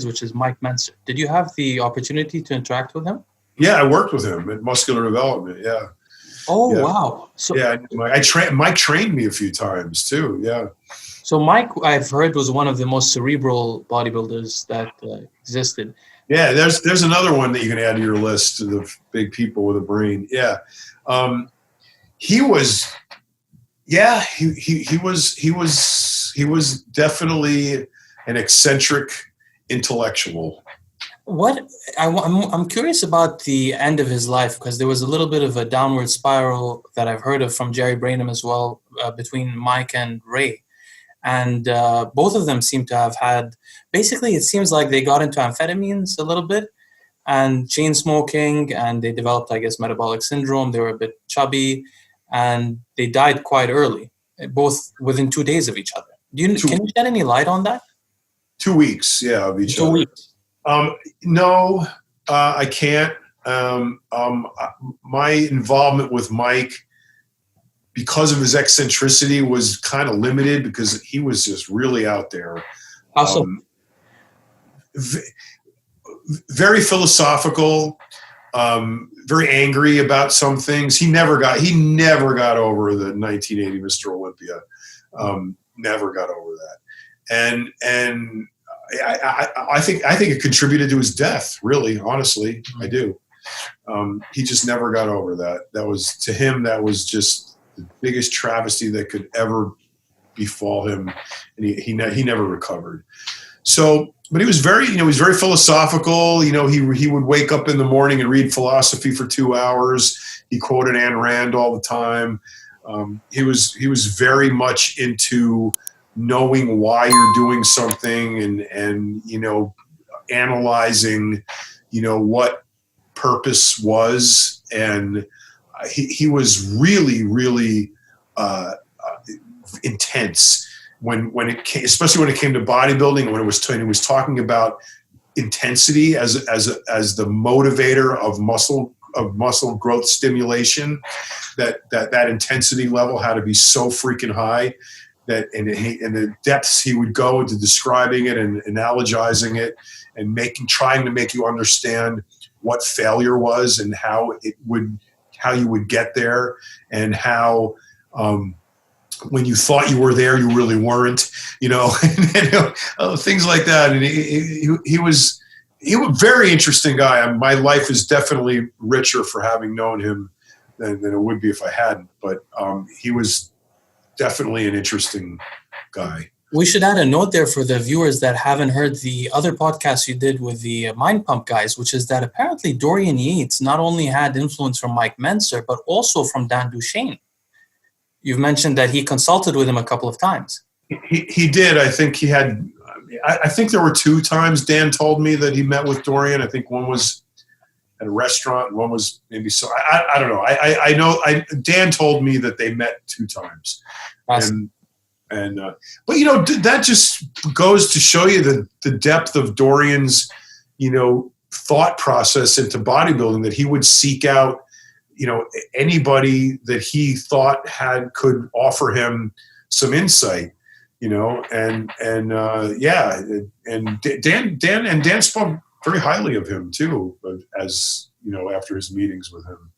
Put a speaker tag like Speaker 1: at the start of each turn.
Speaker 1: which is Mike Mentzer. Did you have the opportunity to interact with him?
Speaker 2: Yeah, I worked with him at Muscular Development. Yeah.
Speaker 1: Oh,
Speaker 2: yeah.
Speaker 1: wow. So
Speaker 2: yeah, Mike trained me a few times too. Yeah.
Speaker 1: So Mike, I've heard, was one of the most cerebral bodybuilders that existed.
Speaker 2: Yeah, there's another one that you can add to your list of the big people with a brain. Yeah, he was. Yeah, he was definitely an eccentric intellectual.
Speaker 1: I'm curious about the end of his life, because there was a little bit of a downward spiral that I've heard of from Jerry Branham as well, between Mike and Ray. And both of them seem to have had, basically it seems like they got into amphetamines a little bit and chain smoking, and they developed, I guess, metabolic syndrome. They were a bit chubby, and they died quite early, both within 2 days of each other. Can you shed any light on that?
Speaker 2: 2 weeks, yeah, of each other.
Speaker 1: 2 weeks.
Speaker 2: No, I can't. My involvement with Mike, because of his eccentricity, was kind of limited, because he was just really out there.
Speaker 1: Also,
Speaker 2: very philosophical, very angry about some things. He never got over the 1980 Mr. Olympia. Never got over that. And I think it contributed to his death, really, honestly. I do. He just never got over that. To him, that was just the biggest travesty that could ever befall him, and he never recovered. So, but he was very philosophical. He would wake up in the morning and read philosophy for 2 hours. He quoted Ayn Rand all the time. He was very much into knowing why you're doing something, and analyzing, what purpose was. And he was really, really intense when it came, especially when it came to bodybuilding, when he was talking about intensity as the motivator of muscle growth stimulation. That intensity level had to be so freaking high, and the depths he would go into describing it and analogizing it, and trying to make you understand what failure was, and how you would get there, and how when you thought you were there, you really weren't, things like that. And he was a very interesting guy. My life is definitely richer for having known him than it would be if I hadn't. But he was definitely an interesting guy.
Speaker 1: We should add a note there for the viewers that haven't heard the other podcast you did with the Mind Pump guys, which is that apparently Dorian Yates not only had influence from Mike Mentzer, but also from Dan Duchaine. You've mentioned that he consulted with him a couple of times.
Speaker 2: He did. I think he had. I think there were 2 times Dan told me that he met with Dorian. I think one was at a restaurant, and one was maybe so. I don't know. I know. Dan told me that they met 2 times.
Speaker 1: Awesome.
Speaker 2: But that just goes to show you the depth of Dorian's thought process into bodybuilding, that he would seek out anybody that he thought could offer him some insight, and Dan spoke very highly of him too, as after his meetings with him.